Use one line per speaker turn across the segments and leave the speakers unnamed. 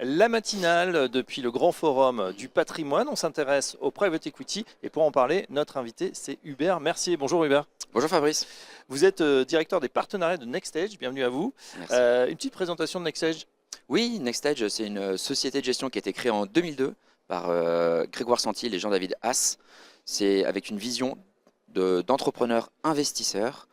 La matinale depuis le Grand Forum du patrimoine. On s'intéresse au private equity et pour en parler, notre invité c'est Hubert Mercier. Bonjour Hubert.
Bonjour Fabrice.
Vous êtes directeur des partenariats de NextStage, bienvenue à vous.
Merci.
Une petite présentation de NextStage.
Oui, NextStage, c'est une société de gestion qui a été créée en 2002 par Grégoire Santil et Jean-David Haas. C'est avec une vision d'entrepreneurs investisseurs.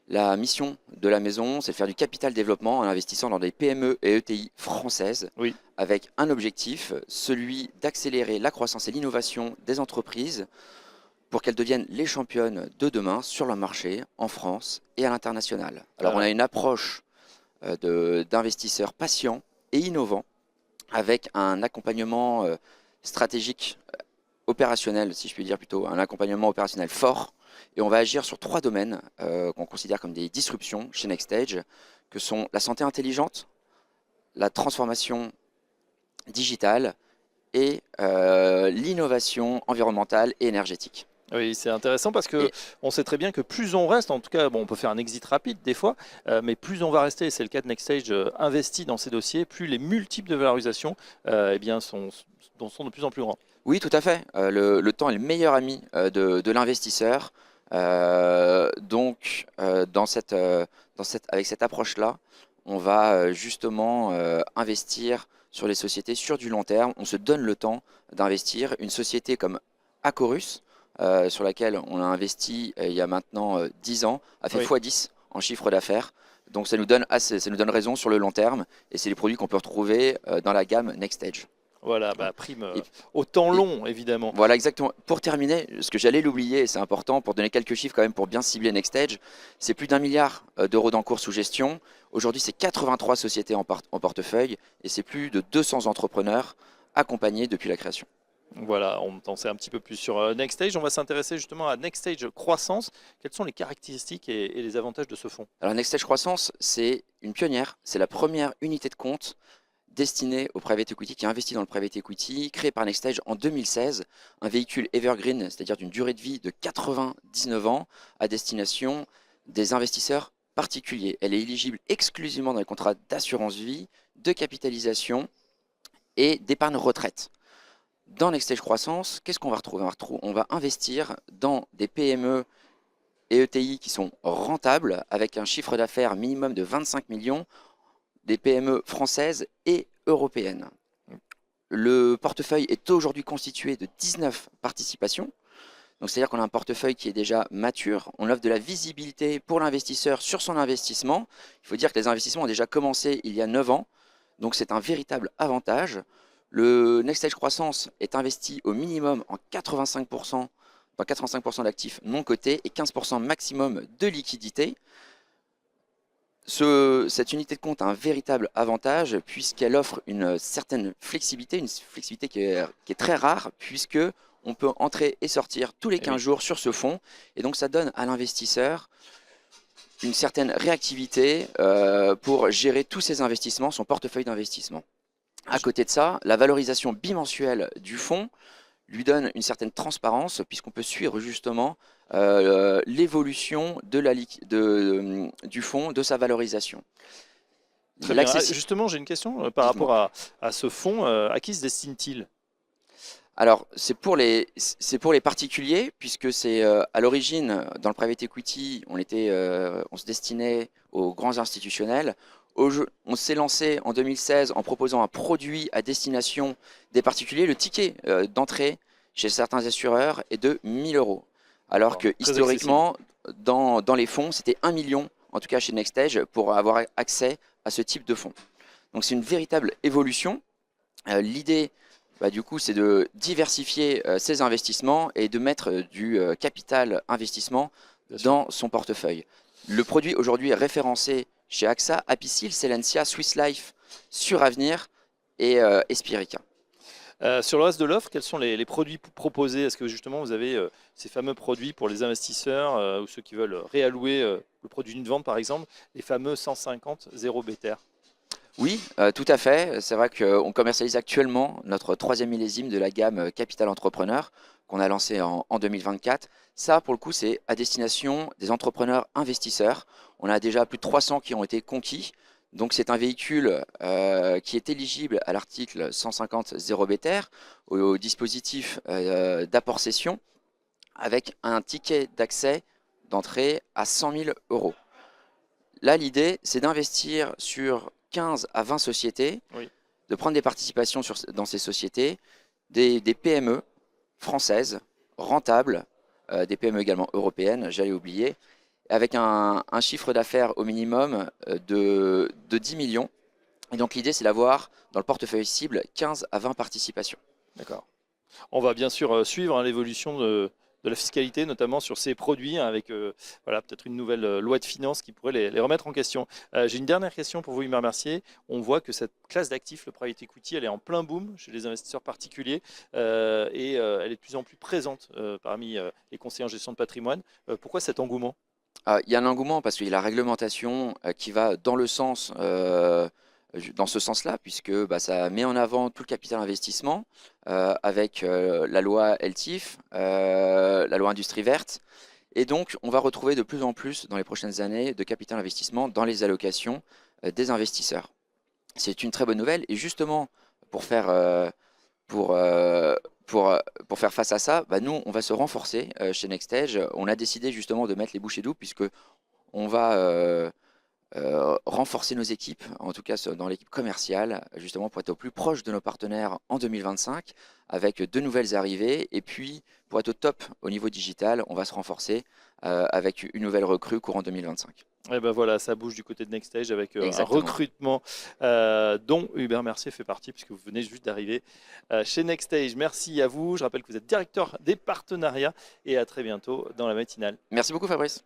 La mission de la maison, c'est de faire du capital développement en investissant dans des PME et ETI françaises,
Oui.
avec un objectif, celui d'accélérer la croissance et l'innovation des entreprises pour qu'elles deviennent les championnes de demain sur le marché, en France et à l'international. Alors on a une approche d'investisseurs patients et innovants, avec un accompagnement stratégique, opérationnel, si je puis dire plutôt, un accompagnement opérationnel fort. Et on va agir sur 3 domaines qu'on considère comme des disruptions chez NextStage, que sont la santé intelligente, la transformation digitale et l'innovation environnementale et énergétique.
Oui, c'est intéressant parce que on sait très bien que plus on reste, en tout cas, bon, on peut faire un exit rapide des fois, mais plus on va rester, et c'est le cas de NextStage, investi dans ces dossiers, plus les multiples de valorisation eh bien, sont de plus en plus grands.
Oui, tout à fait. Le temps est le meilleur ami de l'investisseur. Avec cette approche-là, on va justement investir sur les sociétés sur du long terme. On se donne le temps d'investir. Une société comme Acorus, sur laquelle on a investi il y a maintenant 10 ans, a fait x10 en chiffre d'affaires. Donc ça nous donne raison sur le long terme. Et c'est les produits qu'on peut retrouver dans la gamme NextStage.
Voilà, prime au temps long, évidemment.
Voilà, exactement. Pour terminer, ce que j'allais l'oublier, et c'est important, pour donner quelques chiffres quand même, pour bien cibler NextStage, c'est plus d'1 milliard d'euros d'encours sous gestion. Aujourd'hui, c'est 83 sociétés en portefeuille, et c'est plus de 200 entrepreneurs accompagnés depuis la création.
Voilà, on en sait un petit peu plus sur NextStage. On va s'intéresser justement à NextStage Croissance. Quelles sont les caractéristiques et les avantages de ce fonds?
Alors NextStage Croissance, c'est une pionnière, c'est la première unité de compte destiné au private equity, qui a investi dans le private equity, créé par NextStage en 2016, un véhicule evergreen, c'est-à-dire d'une durée de vie de 99 ans, à destination des investisseurs particuliers. Elle est éligible exclusivement dans les contrats d'assurance vie, de capitalisation et d'épargne retraite. Dans NextStage Croissance, qu'est-ce qu'on va retrouver? On va investir dans des PME et ETI qui sont rentables, avec un chiffre d'affaires minimum de 25 millions, des PME françaises et européennes. Le portefeuille est aujourd'hui constitué de 19 participations. Donc c'est-à-dire qu'on a un portefeuille qui est déjà mature. On offre de la visibilité pour l'investisseur sur son investissement. Il faut dire que les investissements ont déjà commencé il y a 9 ans. Donc c'est un véritable avantage. Le NextStage Croissance est investi au minimum en 85%, dans 85% d'actifs non cotés et 15% maximum de liquidités. Cette unité de compte a un véritable avantage puisqu'elle offre une certaine flexibilité, qui est très rare, puisque on peut entrer et sortir tous les 15 jours sur ce fonds. Et donc ça donne à l'investisseur une certaine réactivité pour gérer tous ses investissements, son portefeuille d'investissement. À côté de ça, la valorisation bimensuelle du fonds lui donne une certaine transparence, puisqu'on peut suivre justement l'évolution du fonds, de sa valorisation.
Très bien. Justement, j'ai une question par rapport à ce fonds. À qui se destine-t-il?
Alors, c'est pour les particuliers, puisque c'est à l'origine, dans le private equity, on se destinait aux grands institutionnels. On s'est lancé en 2016 en proposant un produit à destination des particuliers. Le ticket d'entrée chez certains assureurs est de 1 000 €. Alors que historiquement, dans les fonds, c'était 1 million, en tout cas chez NextStage, pour avoir accès à ce type de fonds. Donc c'est une véritable évolution. L'idée, du coup, c'est de diversifier ses investissements et de mettre du capital investissement dans son portefeuille. Le produit aujourd'hui est référencé chez AXA, Apicil, Selensia, Swiss Life, Suravenir et Espirica.
Sur le reste de l'offre, quels sont les produits proposés? Est-ce que justement vous avez ces fameux produits pour les investisseurs ou ceux qui veulent réallouer le produit d'une vente par exemple, les fameux 150 0 BTR?
Oui, tout à fait. C'est vrai qu'on commercialise actuellement notre 3e millésime de la gamme Capital Entrepreneur qu'on a lancé en 2024. Ça, pour le coup, c'est à destination des entrepreneurs investisseurs. On a déjà plus de 300 qui ont été conquis. Donc c'est un véhicule qui est éligible à l'article 150 0 BTR, au dispositif d'apport-cession, avec un ticket d'accès d'entrée à 100 000 euros. Là, l'idée, c'est d'investir sur 15 à 20 sociétés,
Oui.
de prendre des participations dans ces sociétés, des PME françaises, rentables, des PME également européennes, j'allais oublier, avec un chiffre d'affaires au minimum de 10 millions. Et donc l'idée, c'est d'avoir dans le portefeuille cible 15 à 20 participations.
D'accord. On va bien sûr suivre l'évolution de la fiscalité, notamment sur ces produits, hein, avec voilà, peut-être une nouvelle loi de finances qui pourrait les remettre en question. J'ai une dernière question pour vous, Hubert Mercier. On voit que cette classe d'actifs, le private equity, elle est en plein boom chez les investisseurs particuliers et elle est de plus en plus présente parmi les conseillers en gestion de patrimoine. Pourquoi cet engouement?
Il y a un engouement parce qu'il y a la réglementation qui va dans le sens, dans ce sens-là, puisque ça met en avant tout le capital investissement avec la loi LTIF, la loi Industrie verte. Et donc, on va retrouver de plus en plus dans les prochaines années de capital investissement dans les allocations des investisseurs. C'est une très bonne nouvelle. Et justement, pour faire, pour, euh, pour faire face à ça, nous, on va se renforcer chez Nextage. On a décidé justement de mettre les bouchées doubles puisque on va renforcer nos équipes, en tout cas dans l'équipe commerciale, justement pour être au plus proche de nos partenaires en 2025, avec de nouvelles arrivées. Et puis, pour être au top au niveau digital, on va se renforcer avec une nouvelle recrue courant 2025.
Et ben voilà, ça bouge du côté de Nextage avec un
Exactement.
recrutement dont Hubert Mercier fait partie, puisque vous venez juste d'arriver chez Nextage. Merci à vous. Je rappelle que vous êtes directeur des partenariats et à très bientôt dans la matinale.
Merci beaucoup, Fabrice.